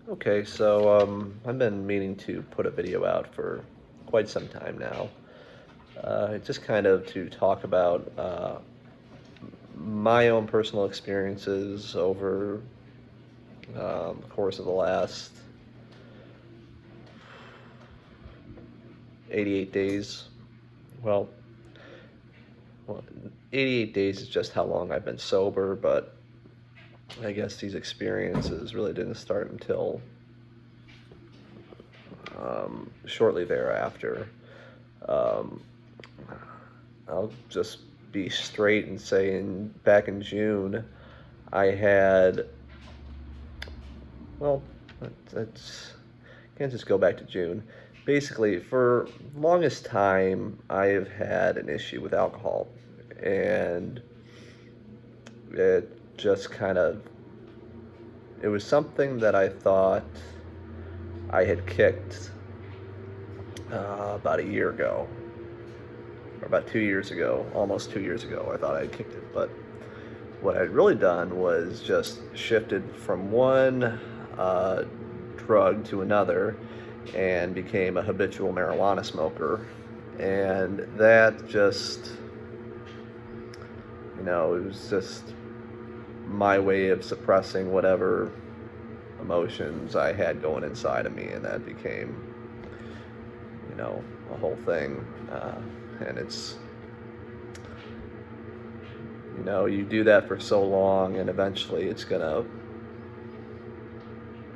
Okay, so I've been meaning to put a video out for quite some time now. Just kind of to talk about my own personal experiences over the course of the last 88 days. Well, well, 88 days is just how long I've been sober, but I guess these experiences really didn't start until shortly thereafter. Um, I'll just be straight and say, back in June, I had, well, that's can't just go back to June. Basically, for longest time, I have had an issue with alcohol, and it just kind of, it was something that I thought I had kicked about a year ago, or about 2 years ago, almost 2 years ago. I thought I had kicked it, but what I'd really done was just shifted from one drug to another and became a habitual marijuana smoker. And that just, it was just my way of suppressing whatever emotions I had going inside of me. And that became, a whole thing. And it's, you do that for so long, and eventually it's gonna,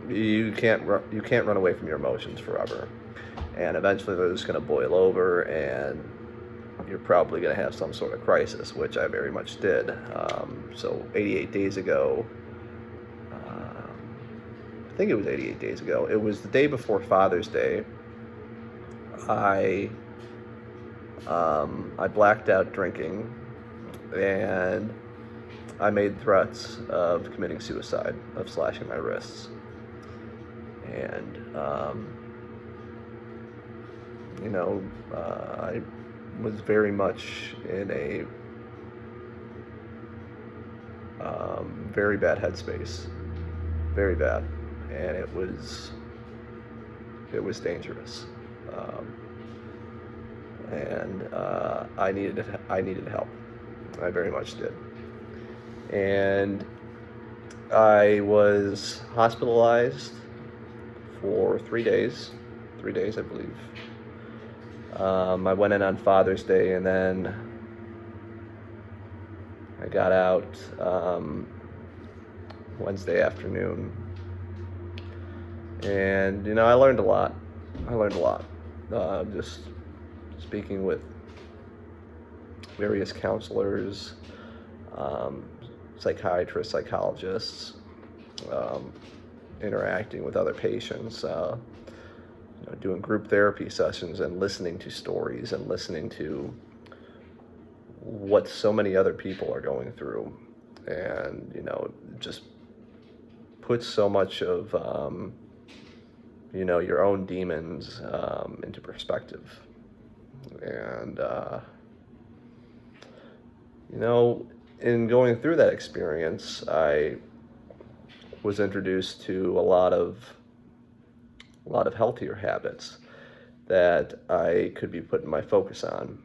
you can't run away from your emotions forever, and eventually they're just gonna boil over, and you're probably gonna have some sort of crisis, which I very much did. So 88 days ago, I think it was 88 days ago. It was the day before Father's Day. I blacked out drinking, and I made threats of committing suicide, of slashing my wrists. And, I was very much in a very bad headspace, very bad, and it was dangerous. And I needed help. I very much did. And I was hospitalized for 3 days. 3 days, I believe. I went in on Father's Day, and then I got out Wednesday afternoon. And, I learned a lot. Just speaking with various counselors, psychiatrists, psychologists, interacting with other patients, doing group therapy sessions, and listening to stories, and listening to what so many other people are going through. And, just puts so much of, your own demons into perspective. And, in going through that experience, I was introduced to a lot of healthier habits that I could be putting my focus on.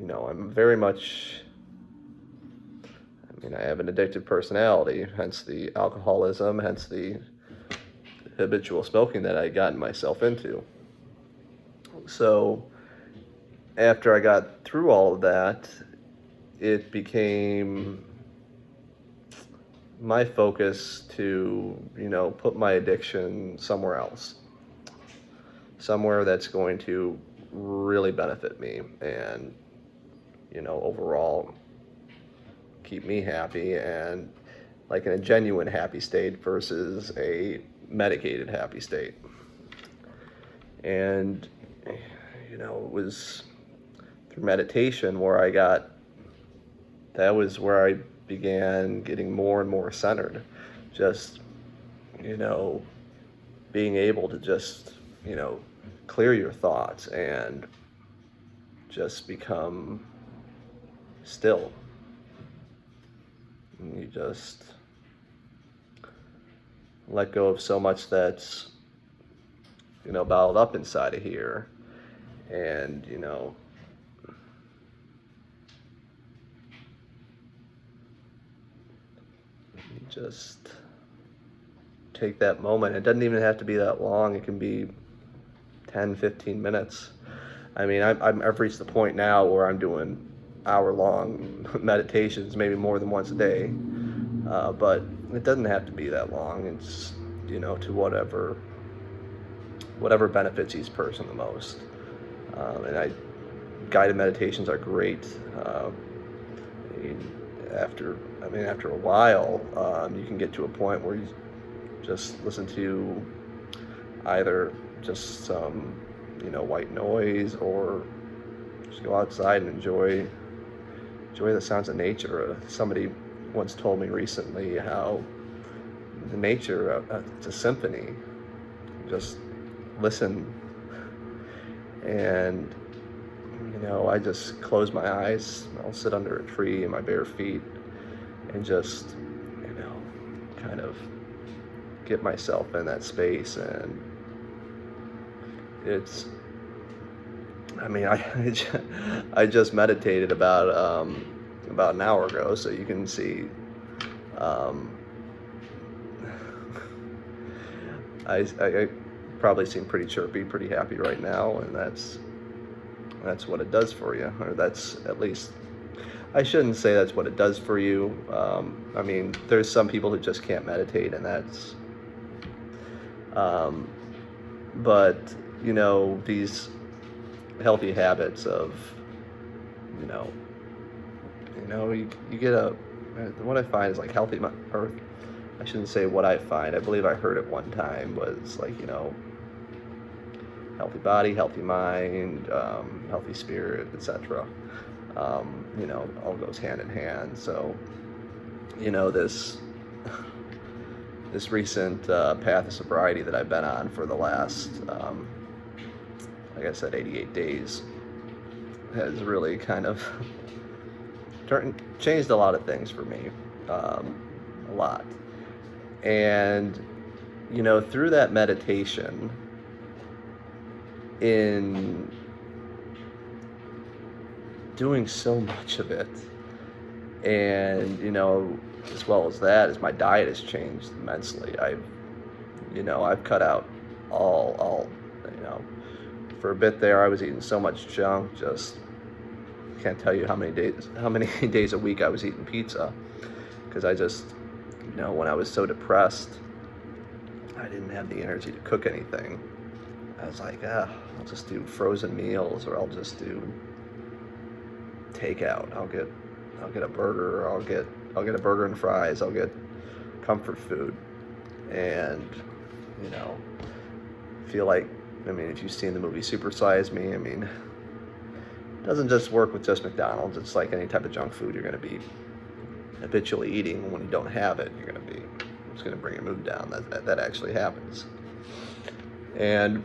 I'm very much, I have an addictive personality, hence the alcoholism, hence the habitual smoking that I gotten myself into. So after I got through all of that, it became my focus to, put my addiction somewhere else, somewhere that's going to really benefit me and, overall keep me happy, and like in a genuine happy state versus a medicated happy state. And, it was through meditation that was where I began getting more and more centered. Just, being able to just, clear your thoughts and just become still. And you just let go of so much that's, bottled up inside of here. And, you just take that moment. It doesn't even have to be that long. It can be 10, 15 minutes. I mean, I've reached the point now where I'm doing hour-long meditations, maybe more than once a day. But it doesn't have to be that long. It's, to whatever benefits each person the most. And guided meditations are great. After a while, you can get to a point where you just listen to either just some, white noise, or just go outside and enjoy the sounds of nature. Somebody once told me recently how the nature, it's a symphony. Just listen. And, I just close my eyes. I'll sit under a tree in my bare feet and just, kind of get myself in that space. And it's, I just meditated about an hour ago, so you can see, I probably seem pretty chirpy, pretty happy right now, and that's what it does for you, or that's at least, I shouldn't say that's what it does for you. There's some people who just can't meditate, and that's, but, these healthy habits of, you get what I find is like healthy, or I shouldn't say what I find, I believe I heard it one time, was like, healthy body, healthy mind, healthy spirit, etc. All goes hand in hand. So, this recent path of sobriety that I've been on for the last, like I said, 88 days, has really kind of changed a lot of things for me, a lot. And, through that meditation, in doing so much of it, and, as well as that, as my diet has changed immensely. I've cut out all, for a bit there, I was eating so much junk, just can't tell you how many days a week I was eating pizza, because I just, when I was so depressed, I didn't have the energy to cook anything. I was like, I'll just do frozen meals, or I'll just do takeout. I'll get a burger, or I'll get a burger and fries, I'll get comfort food. And, feel like, if you've seen the movie Super Size Me, it doesn't just work with just McDonald's. It's like any type of junk food you're going to be habitually eating. When you don't have it, it's going to bring your mood down. That actually happens. And,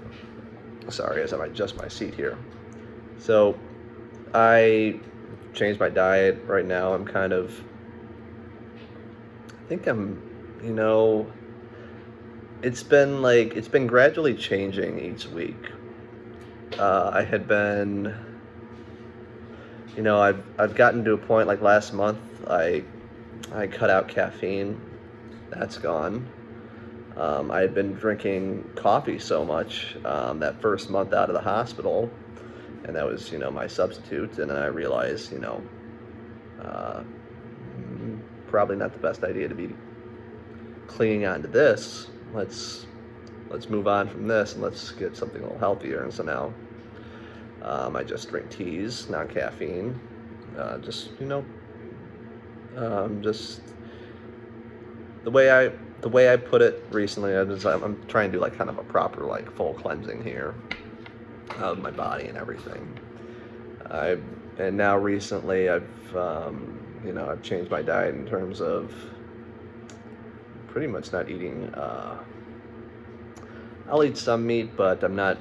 sorry, as I adjust my seat here. So, I changed my diet right now. It's been gradually changing each week. I had been, I've gotten to a point, like last month, I cut out caffeine. That's gone. I had been drinking coffee so much that first month out of the hospital, and that was, my substitute. And then I realized, probably not the best idea to be clinging on to this. Let's move on from this, and let's get something a little healthier. And so now I just drink teas, non-caffeine, just the way I put it recently. I'm trying to do like kind of a proper, like, full cleansing here of my body and everything. And now recently I've changed my diet in terms of pretty much not eating. I'll eat some meat, but I'm not.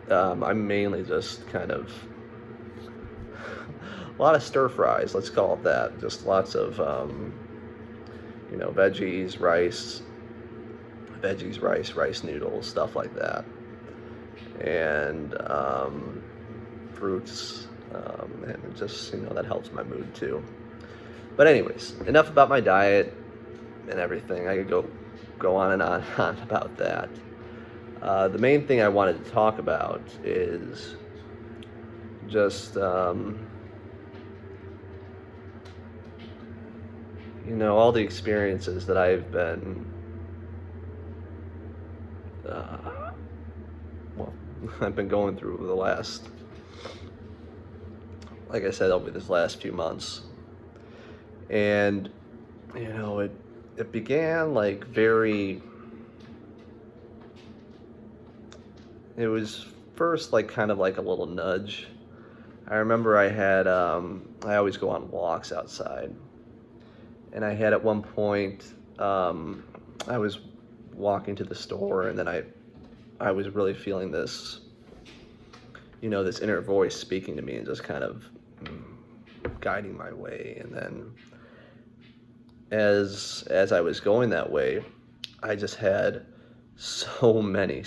I'm mainly just kind of a lot of stir fries. Let's call it that. Just lots of veggies, rice, veggies, rice noodles, stuff like that, and fruits, and just, that helps my mood too. But anyways, enough about my diet and everything. I could go on and on and on about that. The main thing I wanted to talk about is just, all the experiences that I've been, I've been going through the last, like I said, over this last few months. And, it began like it was first like kind of like a little nudge. I remember I always go on walks outside. And I had at one point, I was walking to the store, and then I was really feeling this, this inner voice speaking to me and just kind of guiding my way. And then as I was going that way, I just had so many.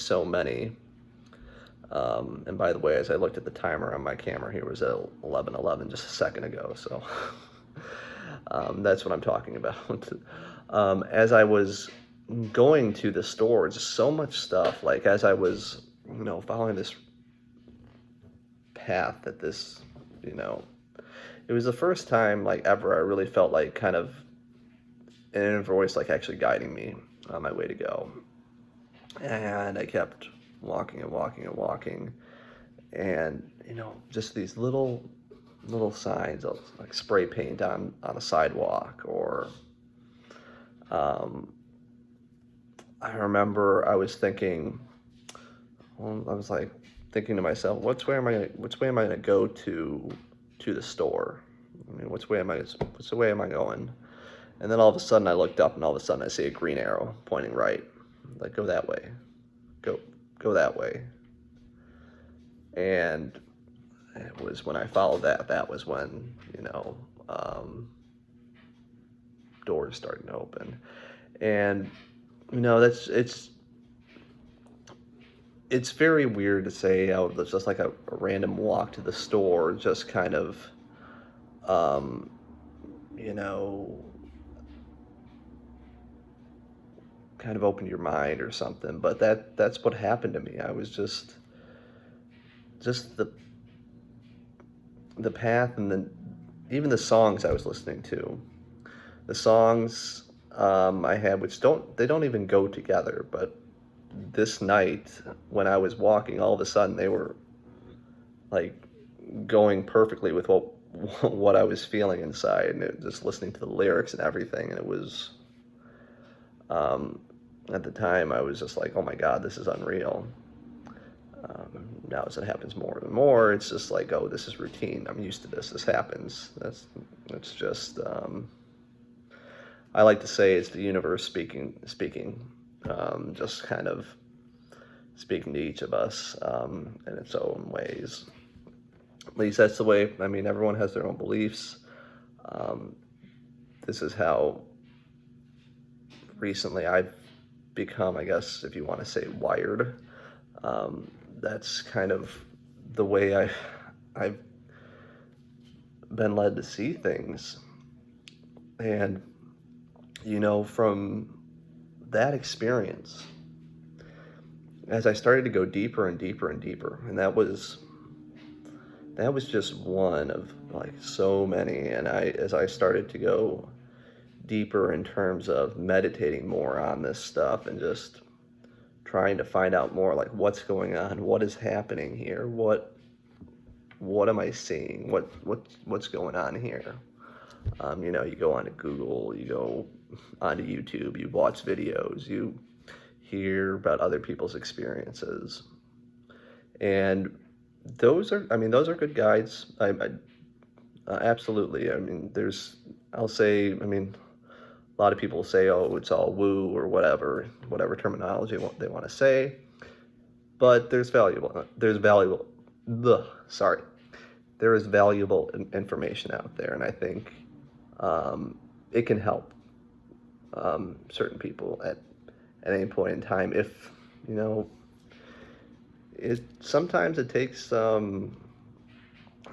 And by the way, as I looked at the timer on my camera here, it was at 11:11 just a second ago. So that's what I'm talking about. As I was going to the store, just so much stuff. Like as I was, following this path that this, it was the first time like ever I really felt like kind of an inner voice like actually guiding me on my way to go. And I kept walking and walking and walking, and just these little signs of like spray paint on a sidewalk, or I remember I was thinking, I was like thinking to myself, which way am I gonna go to the store? I mean, which way am I going? And then all of a sudden I looked up, and all of a sudden I see a green arrow pointing right. Like, go that way. Go that way. And it was when I followed that was when, doors started to open. And, it's very weird to say, it's just like a random walk to the store, just kind of, kind of opened your mind or something. But that's what happened to me. I was just the path, and then even the songs I was listening to, the songs I had, which don't even go together. But this night when I was walking, all of a sudden they were like going perfectly with what I was feeling inside, and just listening to the lyrics and everything. And it was, at the time I was just like, oh my God, this is unreal. Now as it happens more and more, it's just like, oh, this is routine. I'm used to this. This happens. That's just, I like to say it's the universe speaking, just kind of speaking to each of us in its own ways. At least that's the way. I mean, everyone has their own beliefs. This is how recently I've become, I guess, if you want to say, wired. That's kind of the way I've been led to see things. And, from that experience, as I started to go deeper and deeper and deeper, and that was just one of like so many. And as I started to go deeper in terms of meditating more on this stuff, and just trying to find out more, like, what's going on, what is happening here, what am I seeing, what's going on here. You go onto Google, you go onto YouTube, you watch videos, you hear about other people's experiences, and those are good guides. Absolutely. I mean, a lot of people say, oh, it's all woo, or whatever terminology they want to say, but there is valuable information out there, and I think it can help certain people at any point in time. If, you know, sometimes it takes, I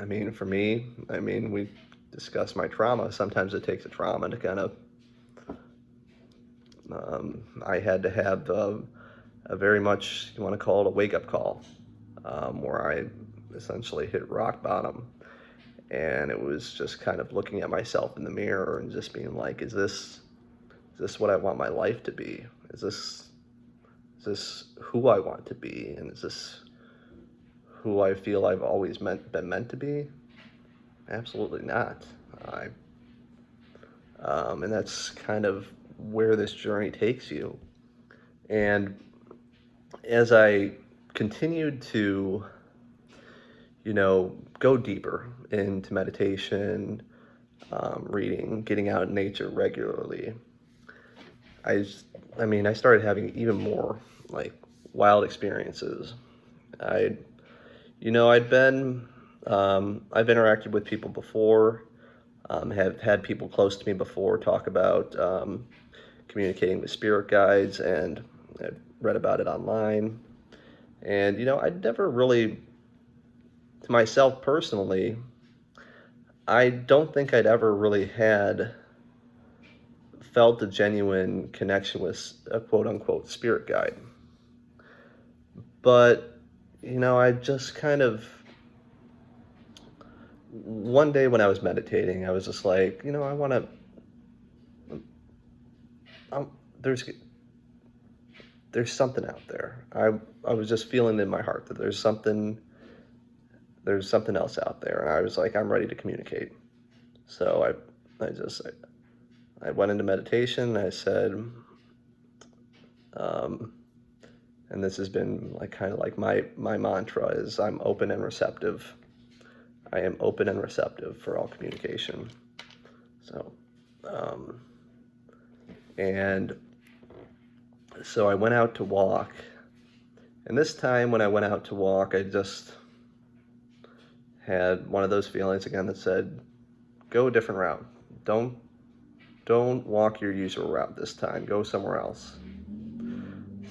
mean, for me, I mean, we discussed my trauma. Sometimes it takes a trauma to kind of, I had to have a very much, you want to call it a wake-up call, where I essentially hit rock bottom. And it was just kind of looking at myself in the mirror and just being like, is this what I want my life to be? Is this who I want to be? And is this who I feel I've always been meant to be? Absolutely not. And that's kind of where this journey takes you. And as I continued to, you know, go deeper into meditation, reading, getting out in nature regularly, I started having even more like wild experiences. I've interacted with people before, have had people close to me before talk about communicating with spirit guides, and I've read about it online. And, you know, I'd never really, to myself personally, I don't think I'd ever really felt a genuine connection with a quote-unquote spirit guide. But, you know, I just kind of, one day when I was meditating, I was just like, you know, there's something out there. I was just feeling in my heart that there's something else out there, and I was like, I'm ready to communicate. So I went into meditation. I said, and this has been like kind of like my mantra is, I'm open and receptive. I am open and receptive for all communication. So, and so I went out to walk, and this time when I went out to walk, I just had one of those feelings again that said, go a different route. Don't walk your usual route this time. Go somewhere else.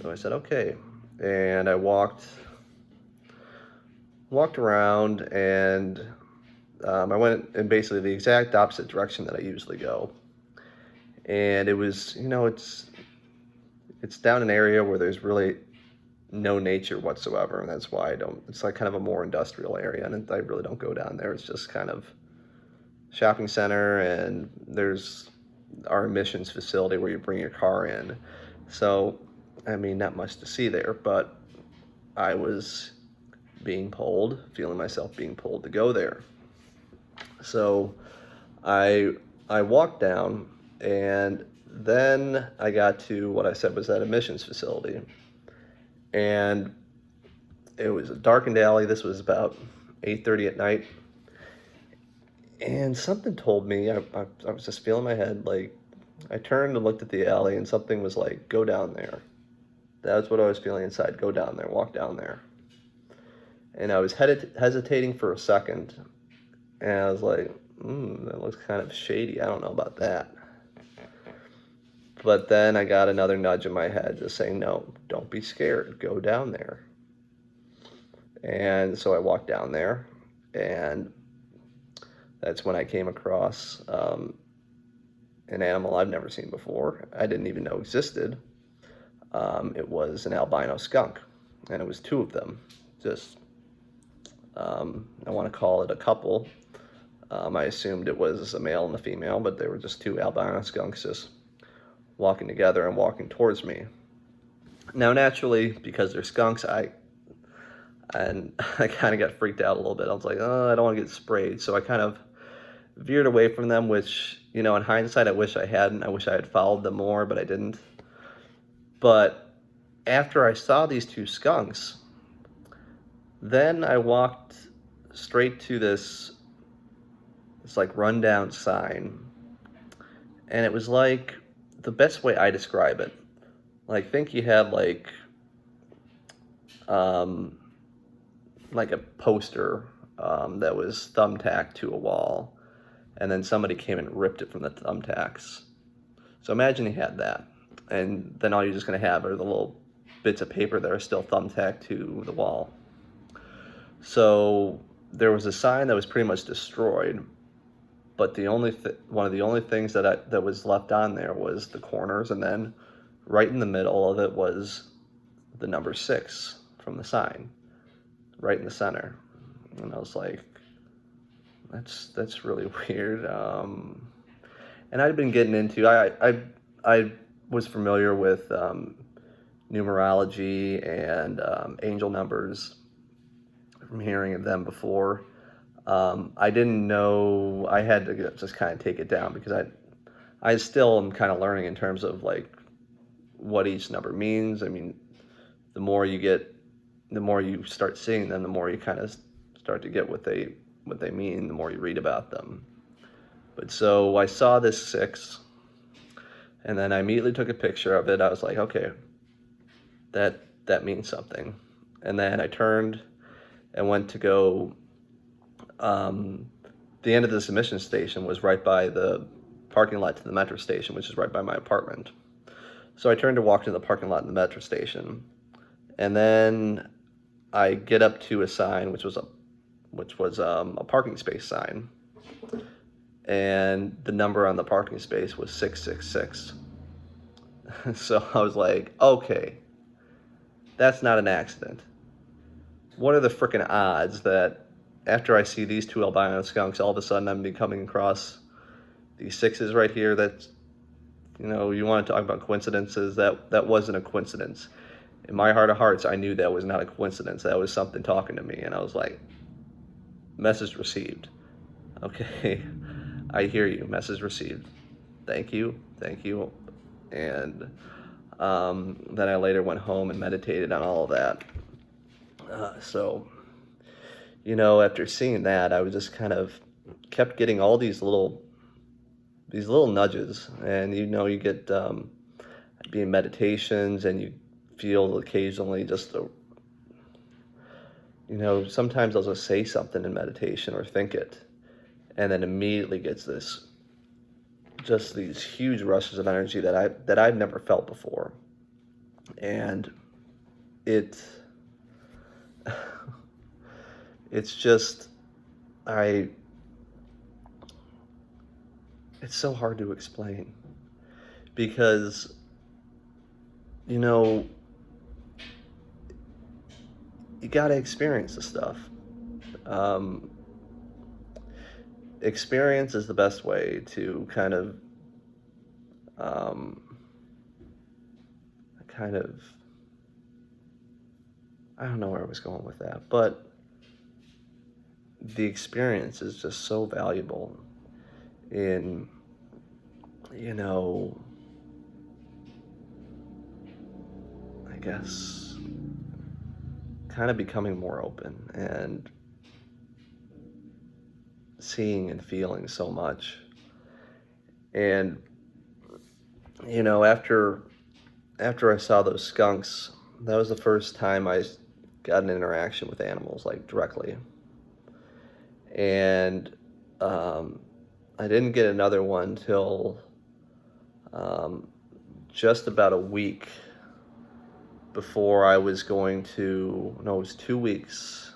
So I said, okay. And I walked around, and I went in basically the exact opposite direction that I usually go. And it was, you know, it's down an area where there's really no nature whatsoever, and that's why it's like kind of a more industrial area, and I really don't go down there. It's just kind of shopping center, and there's our emissions facility where you bring your car in. So, I mean, not much to see there, but I was feeling myself being pulled to go there. So I walked down, and then I got to what I said was that emissions facility. And it was a darkened alley. This was about 8:30 at night. And something told me, I was just feeling my head, like, I turned and looked at the alley, and something was like, go down there. That's what I was feeling inside. Go down there, walk down there. And I was hesitating for a second, and I was like, that looks kind of shady. I don't know about that. But then I got another nudge in my head just saying, no, don't be scared. Go down there. And so I walked down there, and that's when I came across an animal I've never seen before. I didn't even know existed. It was an albino skunk, and it was two of them. Just, I want to call it a couple. I assumed it was a male and a female, but they were just two albino skunks just walking together and walking towards me. Now, naturally, because they're skunks, I kind of got freaked out a little bit. I was like, oh, I don't want to get sprayed. So I kind of veered away from them, which, you know, in hindsight, I wish I hadn't. I wish I had followed them more, but I didn't. But after I saw these two skunks, then I walked straight to this like rundown sign. And it was like, the best way I describe it, like, think you had like a poster that was thumbtacked to a wall, and then somebody came and ripped it from the thumbtacks. So imagine you had that, and then all you're just going to have are the little bits of paper that are still thumbtacked to the wall. So there was a sign that was pretty much destroyed, but the only one of the only things that was left on there was the corners, and then right in the middle of it was the number 6 from the sign, right in the center. And I was like, that's really weird. And I'd been getting into, I was familiar with numerology and angel numbers from hearing of them before. I didn't know, I had to just kind of take it down because I still am kind of learning in terms of like what each number means. I mean, the more you start seeing them, the more you kind of start to get what they mean, the more you read about them. But so I saw this 6, and then I immediately took a picture of it. I was like, okay, that means something. And then I turned and went to go, the end of the submission station was right by the parking lot to the metro station, which is right by my apartment. So I turned to walk to the parking lot in the metro station, and then I get up to a sign, which was a parking space sign, and the number on the parking space was 666. So I was like, okay, that's not an accident. What are the freaking odds that after I see these 2 albino skunks, all of a sudden I'm coming across these 6s right here? That's, you want to talk about coincidences. That wasn't a coincidence. In my heart of hearts, I knew that was not a coincidence. That was something talking to me, and I was like, message received. Okay, I hear you. Message received. Thank you. And then I later went home and meditated on all of that. So, after seeing that, I was just kind of kept getting all these little nudges, and you get being meditations, and you feel occasionally just sometimes I'll just say something in meditation or think it, and then immediately gets these huge rushes of energy that I've never felt before, and it's just it's so hard to explain because you got to experience the stuff. Experience is the best way to kind of I don't know where I was going with that, but the experience is just so valuable in, I guess, kind of becoming more open and seeing and feeling so much. And, after I saw those skunks, that was the first time I got an interaction with animals, like directly. And I didn't get another one till just about a week before I was going to, no, it was 2 weeks.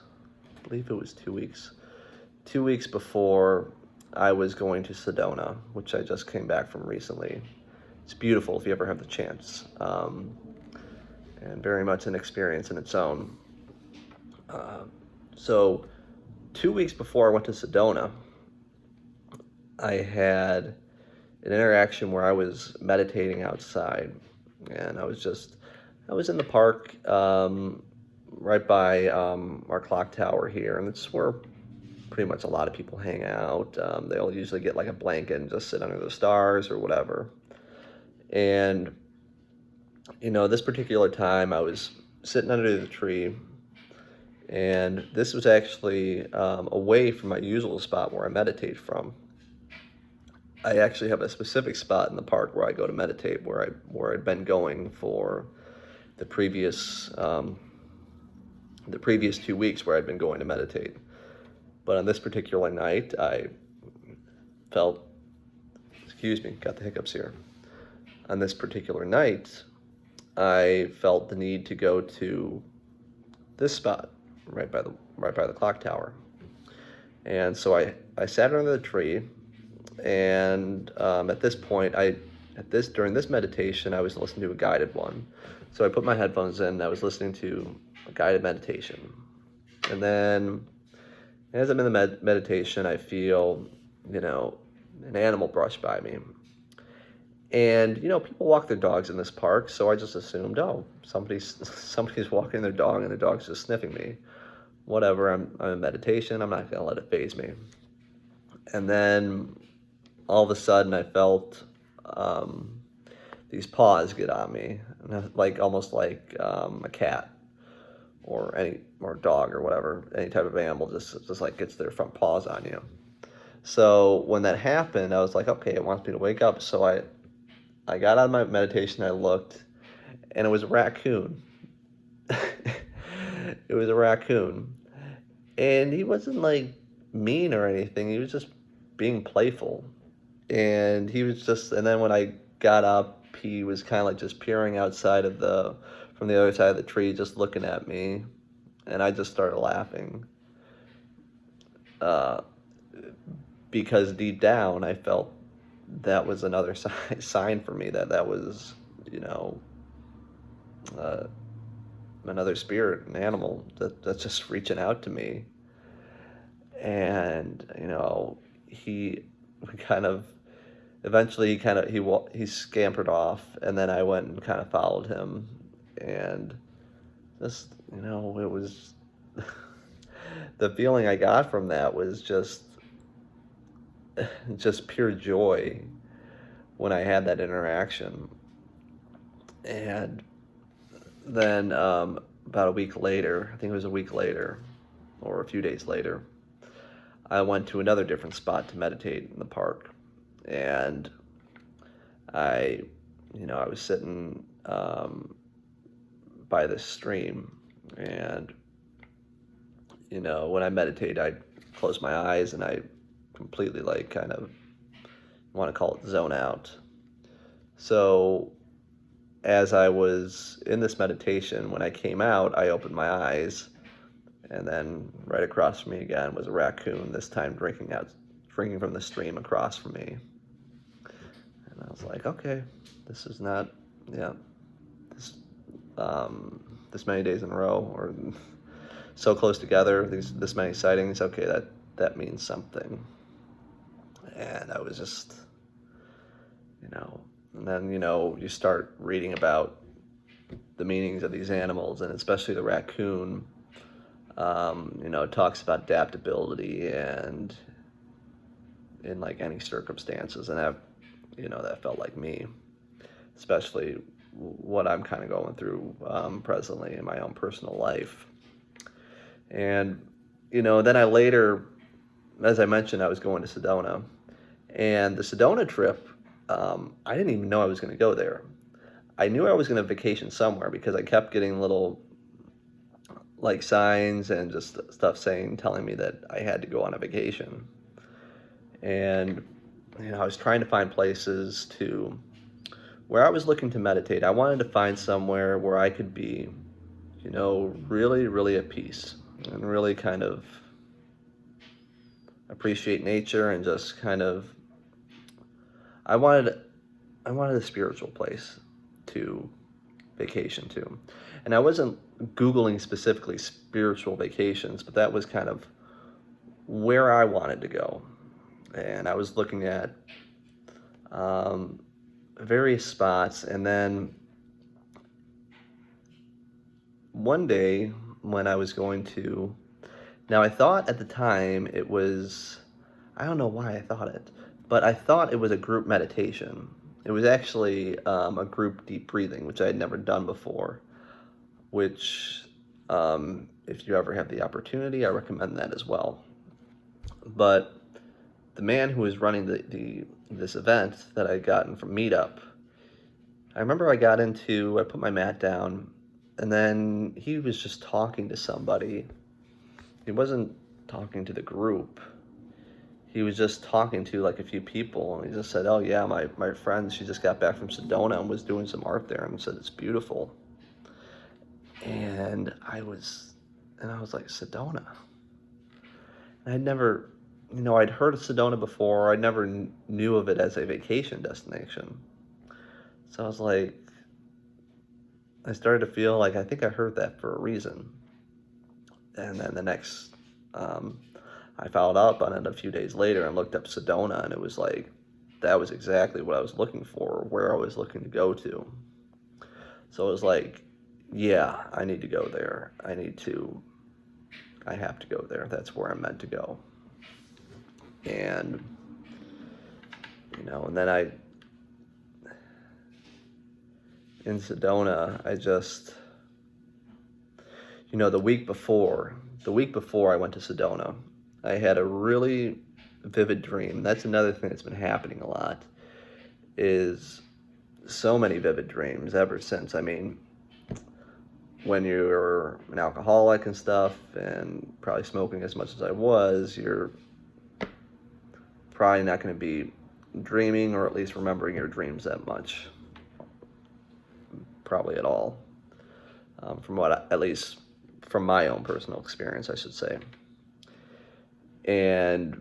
I believe it was 2 weeks. 2 weeks before I was going to Sedona, which I just came back from recently. It's beautiful if you ever have the chance, and very much an experience in its own. So 2 weeks before I went to Sedona, I had an interaction where I was meditating outside, and I was in the park right by our clock tower here, and it's where pretty much a lot of people hang out. They'll usually get like a blanket and just sit under the stars or whatever. And this particular time I was sitting under the tree, and this was actually away from my usual spot where I meditate from. I actually have a specific spot in the park where I go to meditate, where I'd been going for the previous 2 weeks, where I'd been going to meditate. But on this particular night, I felt, got the hiccups here. on this particular night, I felt the need to go to this spot right by the clock tower. And so I sat under the tree, and at this point, during this meditation, I was listening to a guided one. So I put my headphones in, and I was listening to a guided meditation. And then as I'm in the meditation, I feel, an animal brush by me. And, people walk their dogs in this park, so I just assumed, oh, somebody's walking their dog and the dog's just sniffing me. Whatever, I'm in meditation, I'm not going to let it faze me. And then all of a sudden I felt these paws get on me, almost like a cat or a dog or whatever, any type of animal just like gets their front paws on you. So when that happened, I was like, okay, it wants me to wake up. So I got out of my meditation, I looked, and it was a raccoon. It was a raccoon. And he wasn't like mean or anything. He was just being playful. And then when I got up, he was kind of like just peering from the other side of the tree, just looking at me. And I just started laughing. Because deep down, I felt that was another sign for me that was, another spirit, an animal that's just reaching out to me. And, he scampered off, and then I went and kind of followed him. And just, it was, the feeling I got from that was just pure joy when I had that interaction. And then about a week later, I think it was a week later or a few days later, I went to another different spot to meditate in the park. And I was sitting by this stream, and when I meditate, I close my eyes and I completely kind of want to call it zone out. So as I was in this meditation, when I came out, I opened my eyes, and then right across from me again was a raccoon, this time drinking from the stream across from me. And I was like, okay, this is not, this many days in a row, or so close together, this many sightings, okay, that means something. And I was just, and then, you start reading about the meanings of these animals, and especially the raccoon. It talks about adaptability and in any circumstances, and that felt like me, especially what I'm kind of going through presently in my own personal life. And then I later, as I mentioned, I was going to Sedona, and the Sedona trip, I didn't even know I was going to go there. I knew I was going to vacation somewhere because I kept getting little signs and just stuff telling me that I had to go on a vacation. And I was trying to find places where I was looking to meditate. I wanted to find somewhere where I could be, really, really at peace and really kind of appreciate nature, and just kind of, I wanted a spiritual place to vacation to. And I wasn't Googling specifically spiritual vacations, but that was kind of where I wanted to go. And I was looking at various spots, and then one day when I was going to, now I thought at the time it was, I don't know why I thought it, but I thought it was a group meditation. It was actually a group deep breathing, which I had never done before, which if you ever have the opportunity, I recommend that as well. But the man who was running this event that I had gotten from Meetup, I remember I put my mat down, and then he was just talking to somebody. He wasn't talking to the group. he was just talking to like a few people, and he just said, "Oh yeah, my friend, she just got back from Sedona and was doing some art there, and said it's beautiful." And I was like, Sedona. And I'd never, I'd heard of Sedona before. I never knew of it as a vacation destination. So I was like, I started to feel like I think I heard that for a reason. And then I followed up on it a few days later and looked up Sedona, and it was like, that was exactly what I was looking for, where I was looking to go to. So it was like, yeah, I need to go there. I have to go there. That's where I'm meant to go. And, and then in Sedona, the week before I went to Sedona, I had a really vivid dream. That's another thing that's been happening a lot, is so many vivid dreams ever since. I mean, when you're an alcoholic and stuff, and probably smoking as much as I was, you're probably not going to be dreaming, or at least remembering your dreams that much. Probably at all. At least from my own personal experience, I should say. And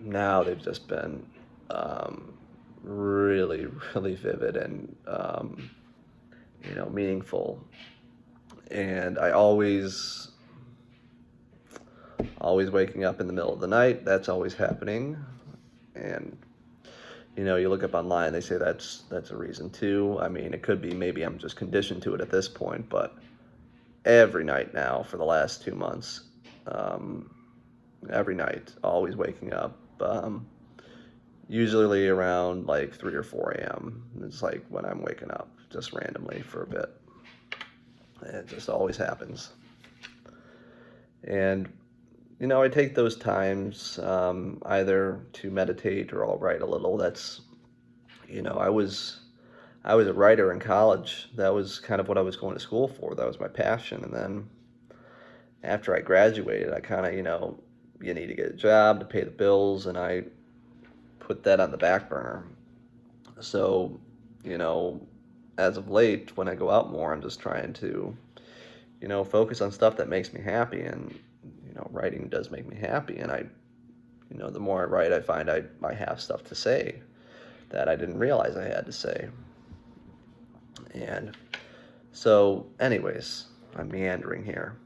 now they've just been really, really vivid and meaningful. And I always waking up in the middle of the night. That's always happening. And you look up online, they say that's a reason too. I mean, it could be maybe I'm just conditioned to it at this point, but every night now for the last 2 months, every night, always waking up, usually around like 3 or 4 a.m. It's like when I'm waking up just randomly for a bit. It just always happens. And I take those times either to meditate or I'll write a little. That's, I was a writer in college. That was kind of what I was going to school for. That was my passion. And then after I graduated, I kind of, you need to get a job to pay the bills, and I put that on the back burner. So, as of late, when I go out more, I'm just trying to, focus on stuff that makes me happy, and writing does make me happy, and the more I write, I find I have stuff to say that I didn't realize I had to say. And so, anyways, I'm meandering here.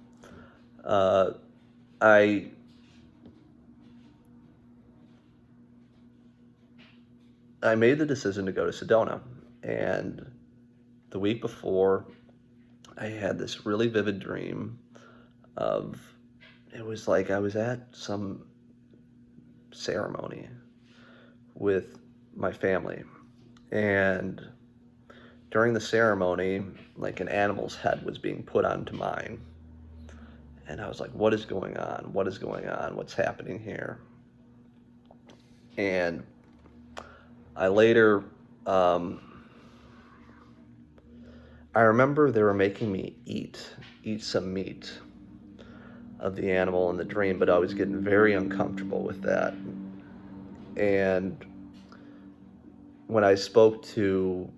I made the decision to go to Sedona, and the week before, I had this really vivid dream of, it was like I was at some ceremony with my family, and during the ceremony, like an animal's head was being put onto mine, and I was like, what is going on? What is going on? What's happening here? And I later, I remember they were making me eat some meat of the animal in the dream, but I was getting very uncomfortable with that. And when I spoke to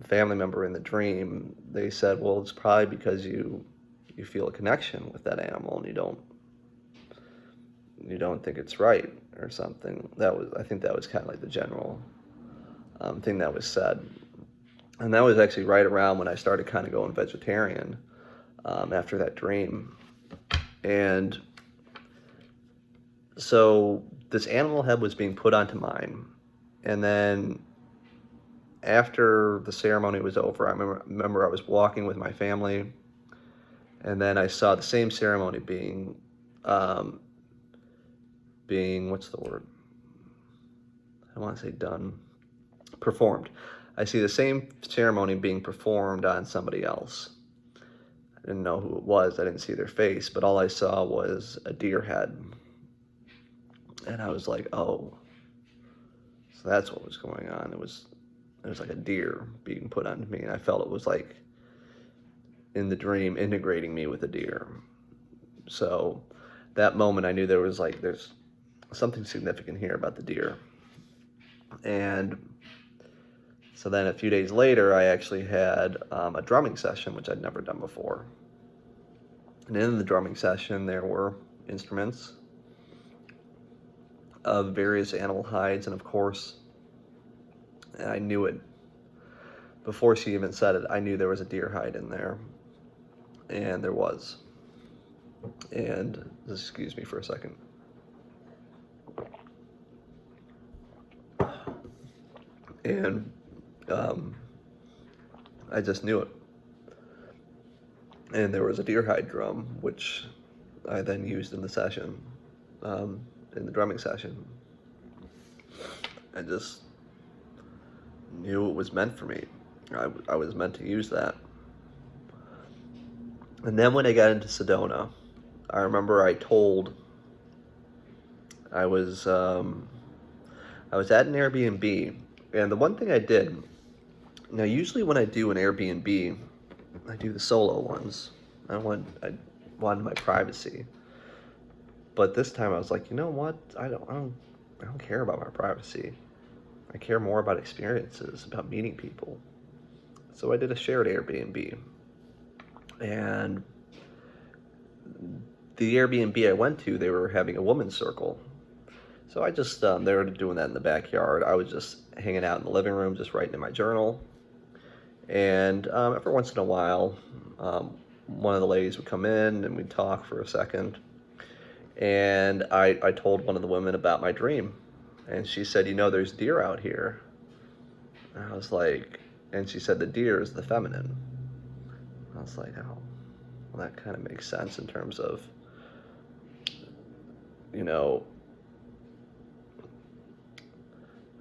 family member in the dream, they said, well, it's probably because you feel a connection with that animal, and you don't think it's right or something. I think that was kind of like the general thing that was said. And that was actually right around when I started kind of going vegetarian after that dream. And so this animal head was being put onto mine. And then after the ceremony was over, I remember I was walking with my family, and then I saw the same ceremony being what's the word? I want to say done. Performed. I see the same ceremony being performed on somebody else. I didn't know who it was. I didn't see their face, but all I saw was a deer head. And I was like, oh, so that's what was going on. It was like a deer being put onto me, and I felt it was like in the dream integrating me with a deer. So that moment I knew there's something significant here about the deer. And so then a few days later, I actually had a drumming session, which I'd never done before. And in the drumming session, there were instruments of various animal hides, and of course, I knew it. Before she even said it, I knew there was a deer hide in there. And there was. And excuse me for a second. And I just knew it. And there was a deer hide drum, which I then used in the session, in the drumming session. I just knew it was meant for me. I was meant to use that. And then when I got into Sedona, I remember I was at an Airbnb, and the one thing I did, now usually when I do an Airbnb, I do the solo ones. I wanted my privacy. But this time I was like, you know what? I don't care about my privacy. I care more about experiences, about meeting people. So I did a shared Airbnb. And the Airbnb I went to, they were having a women's circle. So I just, they were doing that in the backyard. I was just hanging out in the living room, just writing in my journal. And every once in a while, one of the ladies would come in and we'd talk for a second. And I told one of the women about my dream. And she said, there's deer out here. And I was like, and she said the deer is the feminine. I was like, oh, well, that kind of makes sense in terms of,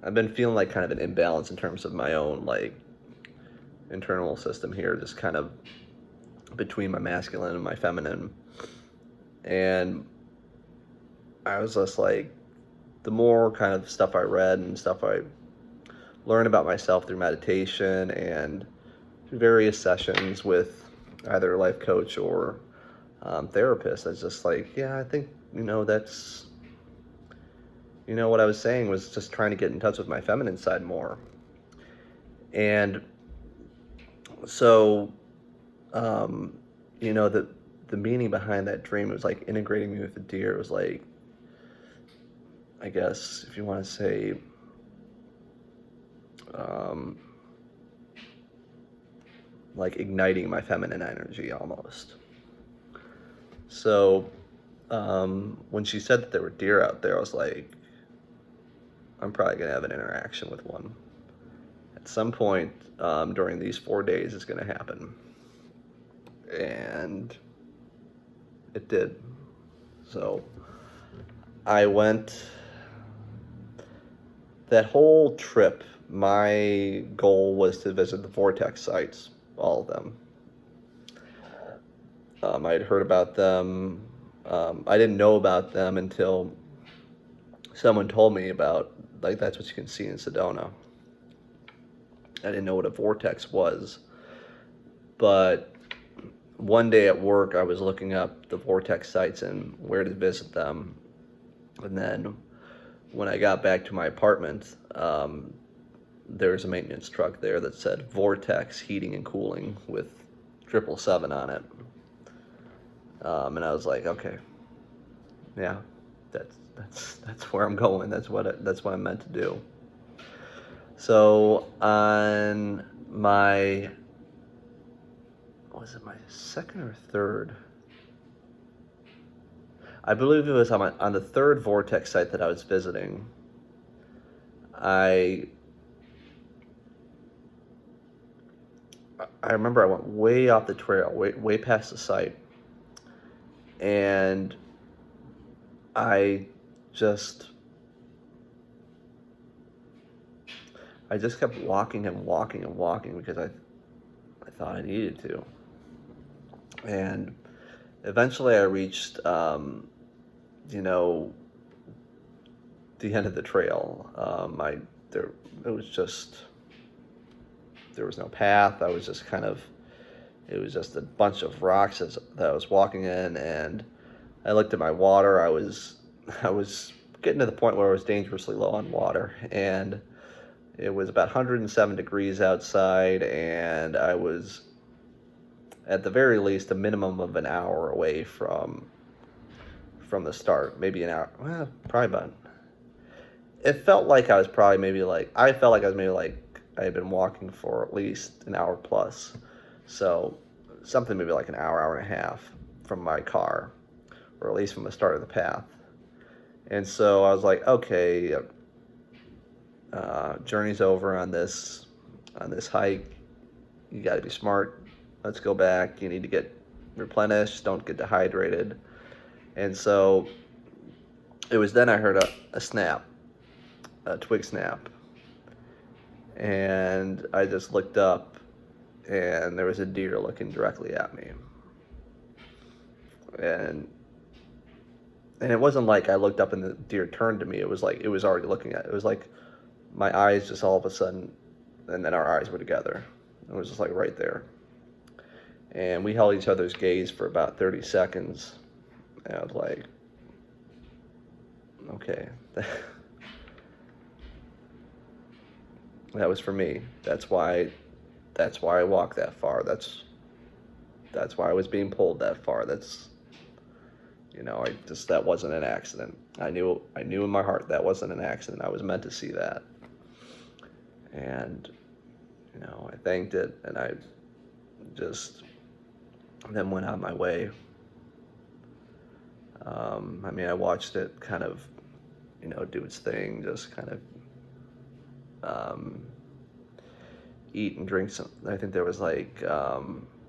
I've been feeling like kind of an imbalance in terms of my own, like, internal system here, just kind of between my masculine and my feminine. And I was just like, the more kind of stuff I read and stuff I learned about myself through meditation and through various sessions with either a life coach or therapist, I was just like, yeah, I think, that's, what I was saying was just trying to get in touch with my feminine side more. And so, the meaning behind that dream, it was like integrating me with the deer. It was like, I guess, if you want to say, like igniting my feminine energy almost. So, when she said that there were deer out there, I was like, I'm probably going to have an interaction with one. At some point during these 4 days, it's going to happen. And it did. So I went, that whole trip, my goal was to visit the vortex sites, all of them. I'd heard about them. I didn't know about them until someone told me about, like, that's what you can see in Sedona. I didn't know what a vortex was. But one day at work, I was looking up the vortex sites and where to visit them. And then when I got back to my apartment, there was a maintenance truck there that said Vortex Heating and Cooling with 777 on it. And I was like, okay, yeah, that's where I'm going. That's what I'm meant to do. So on my, was it my second or third? I believe it was on the third vortex site that I was visiting. I remember I went way off the trail, way past the site, and I just kept walking and walking and walking because I thought I needed to. And eventually I reached, the end of the trail. There was no path. It was just a bunch of rocks that I was walking in, and I looked at my water. I was getting to the point where I was dangerously low on water, and it was about 107 degrees outside, and I was at the very least a minimum of an hour away from the start, maybe an hour. Well, probably about. It felt like I was probably maybe like I felt like I was maybe like I had been walking for at least an hour plus, so something maybe like an hour, hour and a half from my car, or at least from the start of the path. And so I was like, okay, journey's over on this hike. You got to be smart. Let's go back. You need to get replenished. Don't get dehydrated. And so it was then I heard a snap, a twig snap. And I just looked up, and there was a deer looking directly at me. And it wasn't like I looked up and the deer turned to me. It was like it was already looking at it. It was like my eyes just all of a sudden, and then our eyes were together. It was just like right there. And we held each other's gaze for about 30 seconds. And I was like, okay. That was for me. That's why I walked that far. That's why I was being pulled that far. That wasn't an accident. I knew in my heart that wasn't an accident. I was meant to see that. And, I thanked it, and I just then went on my way. I watched it kind of, do its thing, just kind of eat and drink some. I think there was like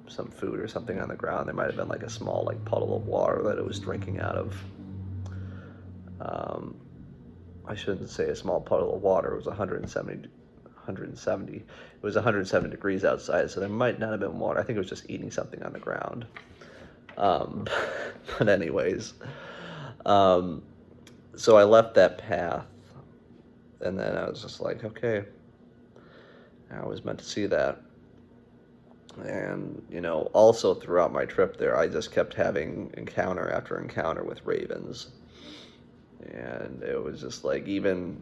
some food or something on the ground. There might have been like a small like puddle of water that it was drinking out of. I shouldn't say a small puddle of water. It was 170. It was 107 degrees outside, so there might not have been water. I think it was just eating something on the ground. But anyways, so I left that path, and then I was just like, okay, I was meant to see that. And, also throughout my trip there, I just kept having encounter after encounter with ravens. And it was just like, even,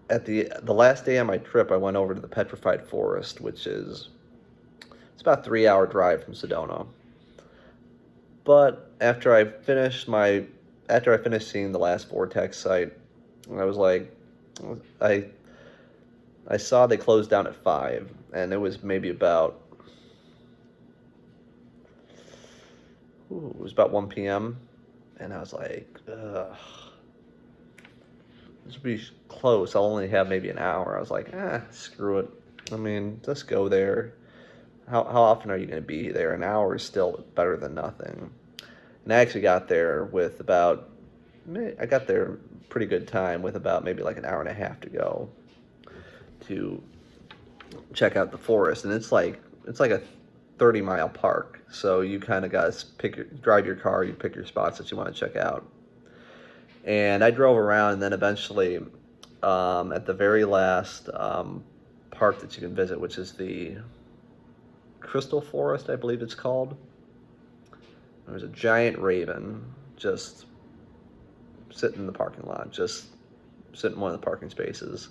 at the last day of my trip, I went over to the Petrified Forest, it's about a 3-hour drive from Sedona. But after I finished seeing the last vortex site, I was like, I saw they closed down at 5, and it was maybe about, it was about 1 p.m., and I was like, ugh, this would be close. I'll only have maybe an hour. I was like, screw it. I mean, just go there. How often are you going to be there? An hour is still better than nothing. And I actually got there I got there pretty good time with about maybe like an hour and a half to go to check out the forest. And it's like a 30-mile park. So you kind of got to drive your car, you pick your spots that you want to check out. And I drove around, and then eventually at the very last park that you can visit, which is the Crystal Forest, I believe it's called. There was a giant raven just sitting in the parking lot, just sitting in one of the parking spaces,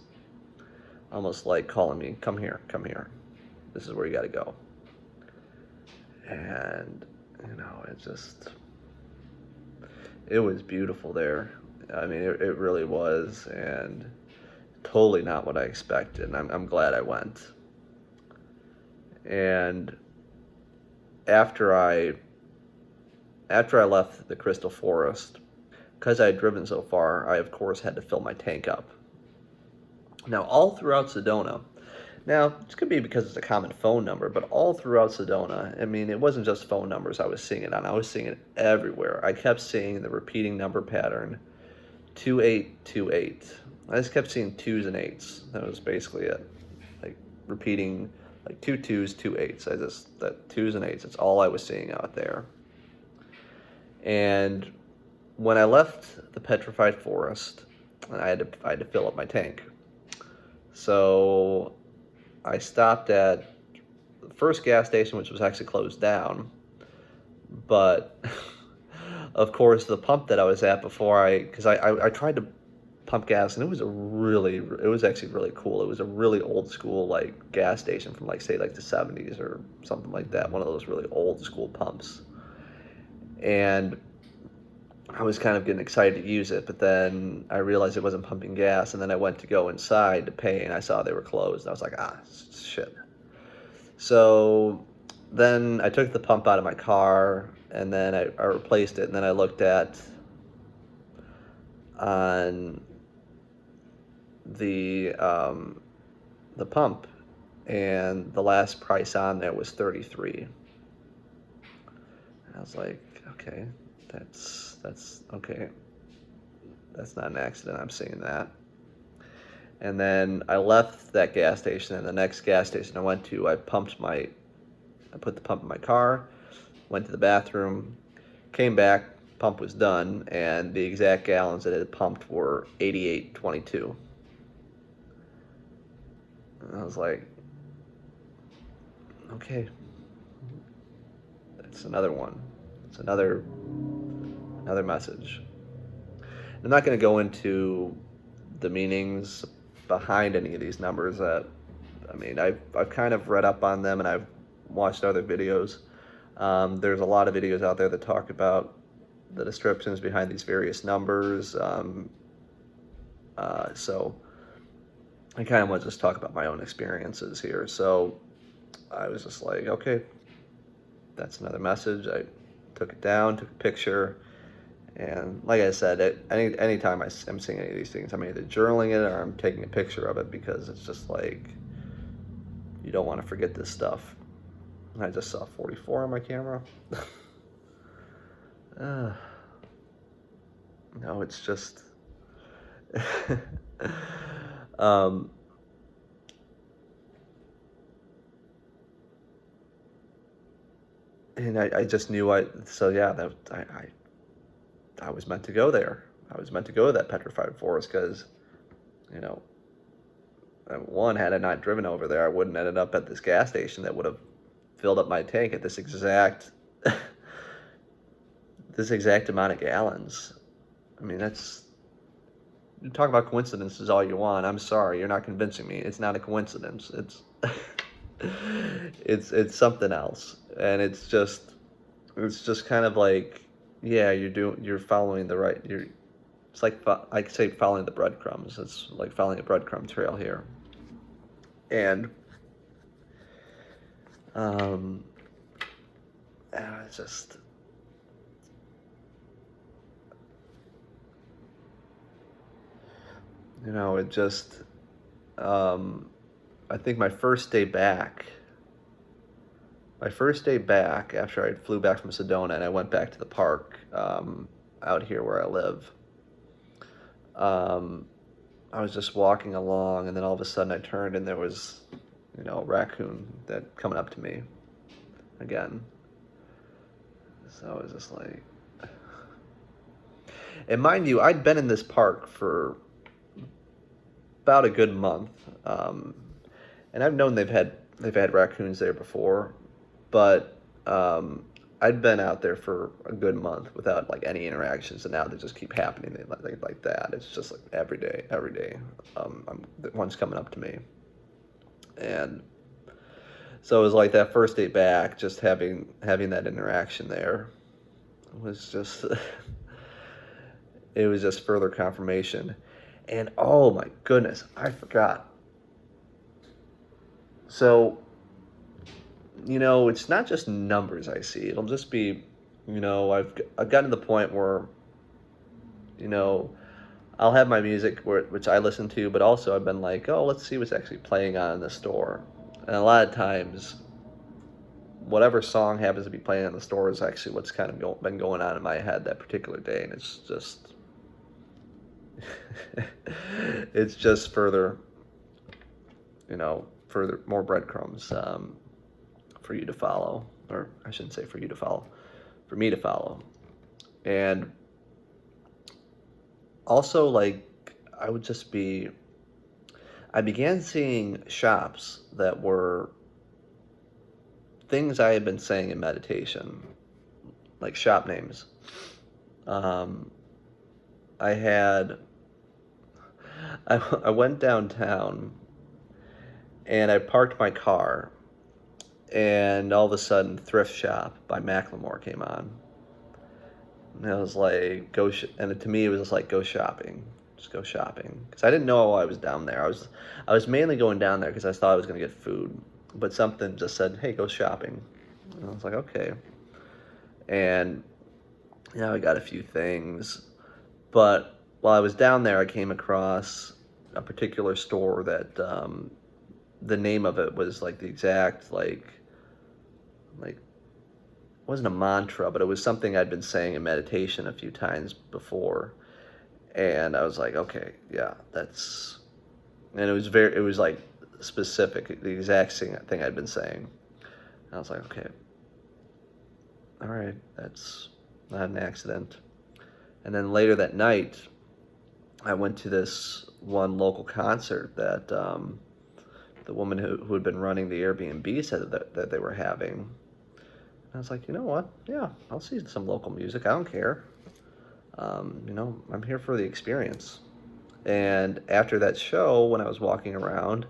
almost like calling me, come here, this is where you got to go. And it was beautiful there. I mean, it really was, and totally not what I expected, and I'm glad I went. And after I left the Crystal Forest, because I had driven so far, I of course had to fill my tank up. Now, all throughout Sedona, this could be because it's a common phone number, but all throughout Sedona, I mean, it wasn't just phone numbers I was seeing it on. I was seeing it everywhere. I kept seeing the repeating number pattern, 2828. I just kept seeing 2s and 8s. That was basically it. Like repeating like 2 2s, 2 8s. That 2s and 8s, that's all I was seeing out there. And when I left the Petrified Forest, I had to fill up my tank. So I stopped at the first gas station, which was actually closed down, But of course, the pump that I was at before because I tried to pump gas, and it was actually really cool. It was a really old school like gas station from like say like the 70s or something like that. One of those really old school pumps. And I was kind of getting excited to use it, but then I realized it wasn't pumping gas, and then I went to go inside to pay, and I saw they were closed. And I was like, shit. So then I took the pump out of my car, and then I replaced it, and then I looked at on the pump, and the last price on there was 33. And I was like, okay, that's okay. That's not an accident. I'm seeing that. And then I left that gas station, and the next gas station I went to, I put the pump in my car, went to the bathroom, came back, pump was done, and the exact gallons that it had pumped were 88.22. And I was like, okay, that's another one. It's another message. I'm not going to go into the meanings behind any of these numbers. I've kind of read up on them, and I've watched other videos. There's a lot of videos out there that talk about the descriptions behind these various numbers. So I kind of want to just talk about my own experiences here. So I was just like, okay, that's another message. I took it down, took a picture. And like I said, anytime I'm seeing any of these things, I'm either journaling it or I'm taking a picture of it, because it's just like, you don't want to forget this stuff. And I just saw 44 on my camera. No, it's just... and I just knew I was meant to go there. I was meant to go to that petrified forest, because, one, had I not driven over there, I wouldn't have ended up at this gas station that would have filled up my tank at this exact amount of gallons. I mean, you talk about coincidences all you want. I'm sorry, you're not convincing me. It's not a coincidence. It's something else, and it's just kind of like, yeah, you're following the right. It's like I could say following the breadcrumbs. It's like following a breadcrumb trail here, and it's just. It just, I think my first day back after I flew back from Sedona and I went back to the park out here where I live, I was just walking along, and then all of a sudden I turned, and there was, a raccoon that coming up to me again. So I was just like, and mind you, I'd been in this park for about a good month, and I've known they've had raccoons there before, but I'd been out there for a good month without like any interactions, and now they just keep happening. They like that. It's just like every day. One's coming up to me, and so it was like that first day back, just having that interaction there was just it was just further confirmation. And oh my goodness, I forgot. So, it's not just numbers I see. It'll just be, I've gotten to the point where, I'll have my music which I listen to, but also I've been like, oh, let's see what's actually playing on in the store. And a lot of times, whatever song happens to be playing in the store is actually what's kind of been going on in my head that particular day, and it's just. It's just further more breadcrumbs for you to follow, or I shouldn't say for you to follow, for me to follow. And also, like, I began seeing shops that were things I had been saying in meditation, like shop names. Um, I had, I went downtown and I parked my car, and all of a sudden, Thrift Shop by Macklemore came on. And I was like, and to me, it was just like, go shopping. Just go shopping. Because I didn't know I was down there. I was mainly going down there because I thought I was going to get food. But something just said, hey, go shopping. And I was like, okay. And, I got a few things. But while I was down there, I came across a particular store that the name of it was like the exact, like it wasn't a mantra, but it was something I'd been saying in meditation a few times before. And I was like, okay, yeah, and it was like specific, the exact thing I'd been saying. And I was like, okay, all right, that's not an accident. And then later that night, I went to this one local concert that the woman who had been running the Airbnb said that they were having. And I was like, you know what? Yeah, I'll see some local music. I don't care. I'm here for the experience. And after that show, when I was walking around,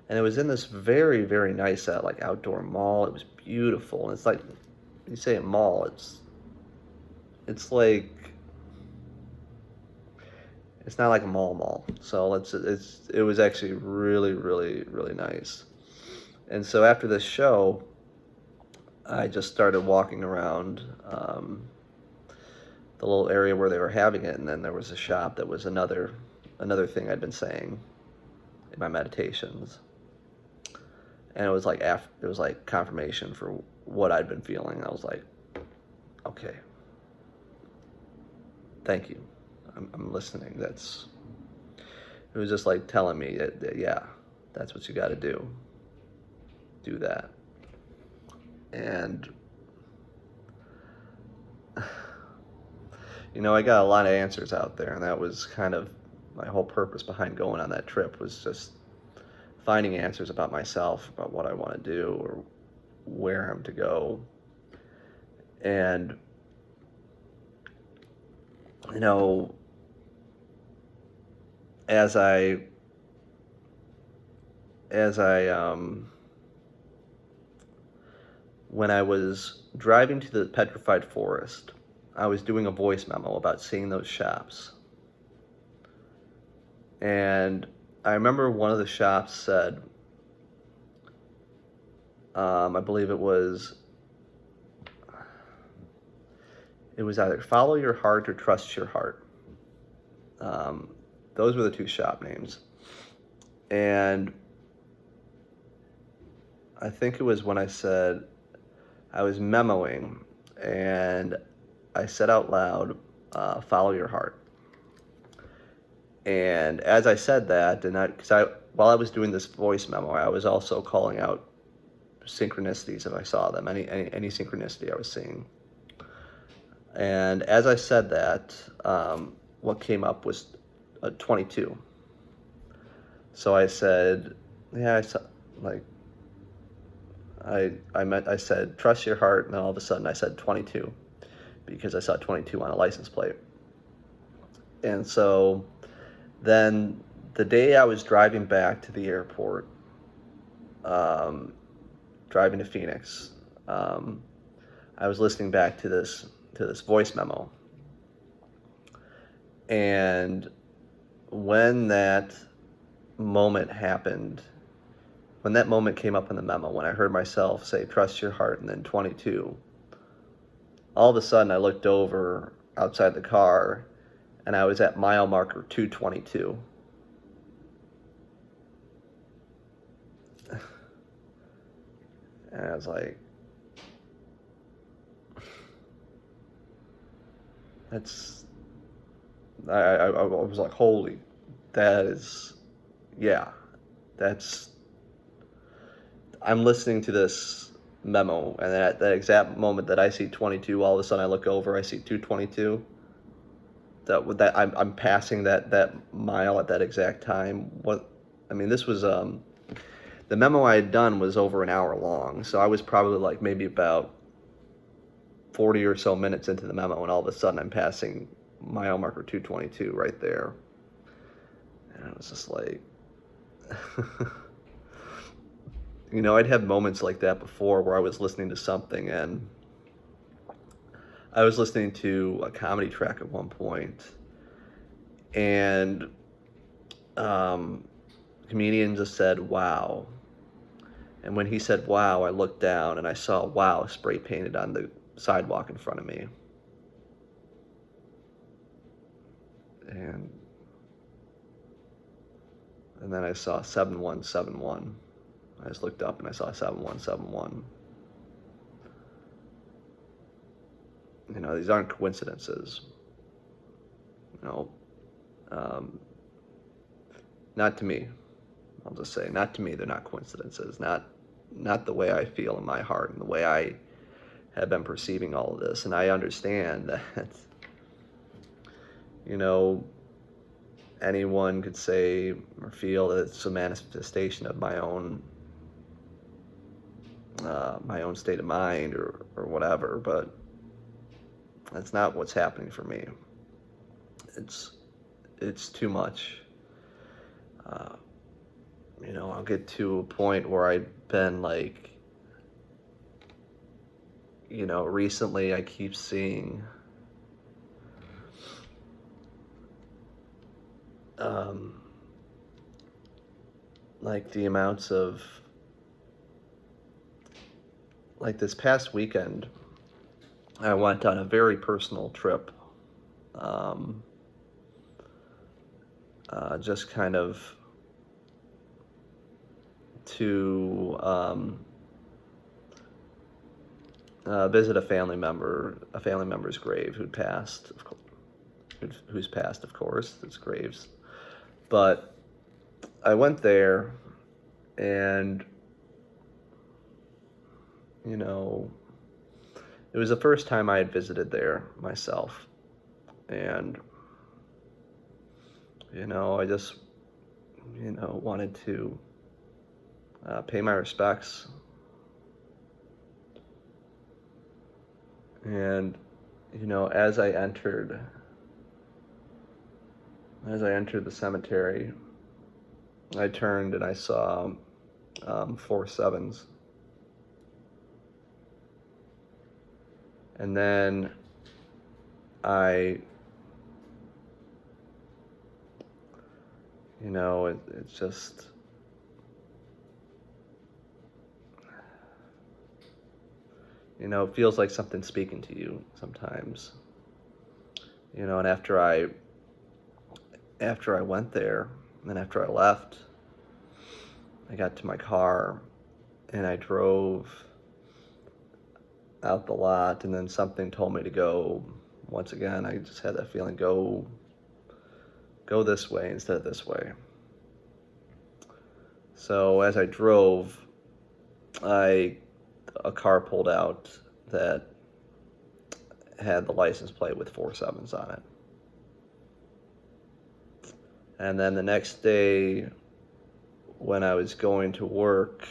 and it was in this very, very nice like outdoor mall. It was beautiful. And it's like, you say a mall, it's like, it's not like a mall. So it was actually really, really, really nice. And so after this show, I just started walking around the little area where they were having it, and then there was a shop that was another thing I'd been saying in my meditations. And it was like confirmation for what I'd been feeling. I was like, okay, thank you. I'm listening. It was just like telling me that yeah, that's what you got to do. Do that. And I got a lot of answers out there, and that was kind of my whole purpose behind going on that trip, was just finding answers about myself, about what I want to do or where I'm to go. And as I when I was driving to the petrified forest, I was doing a voice memo about seeing those shops. And I remember one of the shops said, I believe it was either follow your heart or trust your heart. Those were the two shop names. And I think it was when I said, I was memoing, and I said out loud, follow your heart. And as I said that, while I was doing this voice memo, I was also calling out synchronicities if I saw them, any synchronicity I was seeing. And as I said that, what came up was 22. So I said, yeah, I saw, like, I said, trust your heart, and then all of a sudden I said 22, because I saw 22 on a license plate. And so then the day I was driving back to the airport, driving to Phoenix, I was listening back to this voice memo. And when that moment happened, when that moment came up in the memo, when I heard myself say, trust your heart, and then 22, all of a sudden I looked over outside the car, and I was at mile marker 222. And I was like, I was like, holy, I'm listening to this memo, and at that exact moment that I see 22, all of a sudden I look over, I see 222. I'm passing that mile at that exact time. This was the memo I had done was over an hour long, so I was probably like maybe about 40 or so minutes into the memo, and all of a sudden I'm passing mile marker 222 right there. And I was just like, I'd had moments like that before where I was listening to something, and I was listening to a comedy track at one point, and the comedian just said, "Wow." And when he said, "Wow," I looked down and I saw "Wow" spray painted on the sidewalk in front of me. And then I saw 7171. I just looked up and I saw 7171. These aren't coincidences. Not to me. I'll just say, not to me, they're not coincidences. Not the way I feel in my heart and the way I have been perceiving all of this. And I understand that, anyone could say or feel that it's a manifestation of my own state of mind or whatever, but that's not what's happening for me. It's too much. I'll get to a point where I've been like, recently I keep seeing like the amounts of, like this past weekend, I went on a very personal trip, just kind of to visit a family member's grave who's passed, of course. It's graves. But I went there, and it was the first time I had visited there myself, and I just wanted to pay my respects. And as I entered the cemetery, I turned and I saw 4 sevens. And then it's just, it feels like something's speaking to you sometimes. And after I went there, and after I left, I got to my car and I drove out the lot, and then something told me to go. Once again, I just had that feeling, go this way instead of this way. So as I drove, a car pulled out that had the license plate with 4 sevens on it. And then the next day, when I was going to work,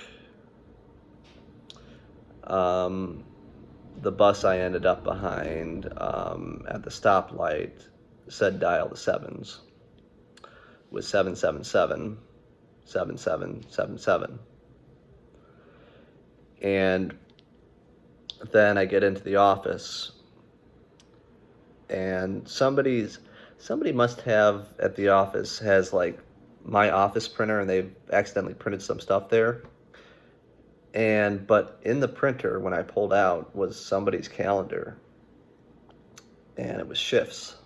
the bus I ended up behind at the stoplight said dial the sevens, was 777 7777. And then I get into the office, and somebody must have at the office has like my office printer, and they've accidentally printed some stuff there. But in the printer, when I pulled out, was somebody's calendar, and it was shifts.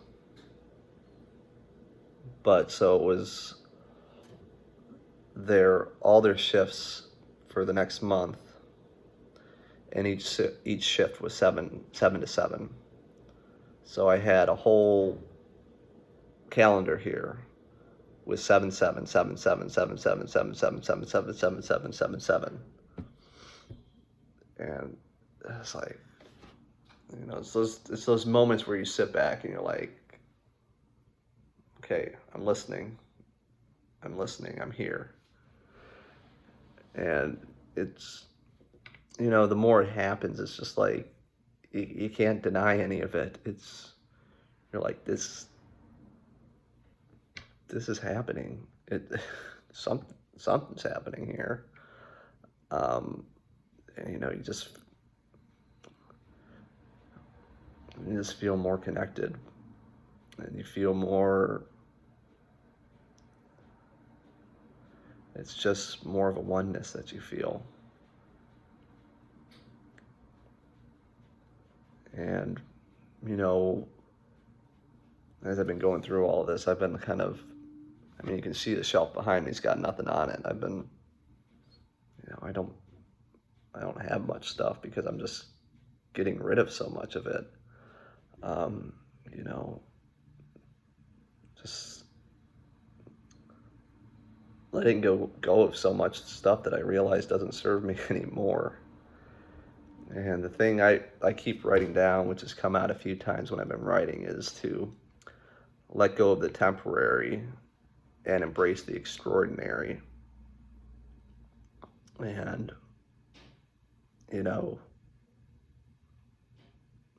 But so it was all their shifts for the next month, and each shift was 7 to 7. So I had a whole calendar here with 7 7 7 7 7 7 7 7 7 7 7 7 7 7. And it's like, it's those moments where you sit back and you're like, okay, I'm listening, I'm here. And it's, the more it happens, it's just like, you can't deny any of it. You're like, this is happening. Something's happening here. And you just feel more connected, and you feel more. It's just more of a oneness that you feel. And, as I've been going through all of this, I've been you can see the shelf behind me's got nothing on it. I've been, I don't have much stuff because I'm just getting rid of so much of it. Just letting go of so much stuff that I realize doesn't serve me anymore. And the thing I keep writing down, which has come out a few times when I've been writing, is to let go of the temporary and embrace the extraordinary. And,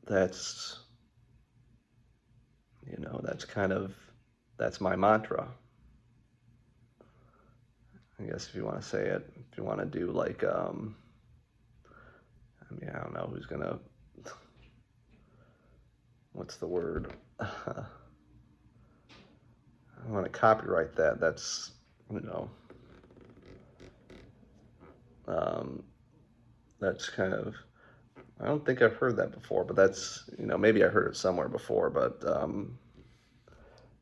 that's that's my mantra. I guess if you want to say it, if you want to do like, I don't know who's gonna, what's the word? I want to copyright that. That's, that's kind of, I don't think I've heard that before, but that's, maybe I heard it somewhere before, but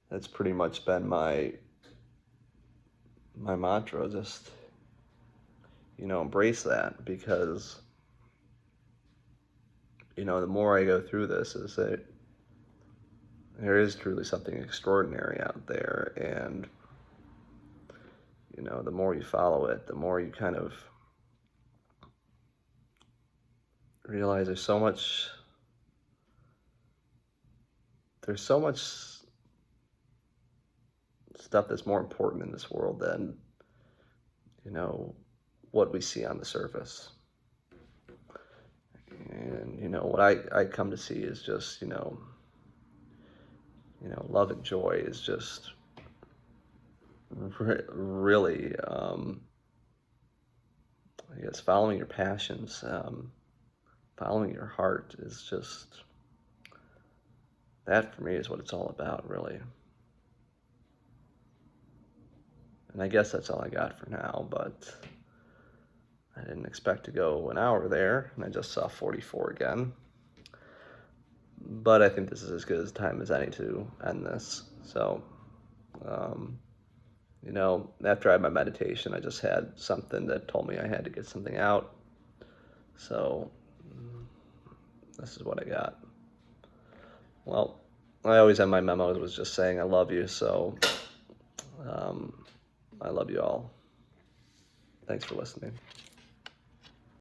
that's pretty much been my mantra. Just, embrace that, because, the more I go through this, is that there is truly something extraordinary out there. And, the more you follow it, the more you kind of realize there's so much stuff that's more important in this world than, what we see on the surface. And, what I come to see is just, love and joy is just really, I guess, following your passions, following your heart is just, that for me is what it's all about, really. And I guess that's all I got for now, but I didn't expect to go an hour there, and I just saw 44 again. But I think this is as good a time as any to end this. So, after I had my meditation, I just had something that told me I had to get something out. So, this is what I got. Well, I always end my memos with just saying I love you, so I love you all. Thanks for listening.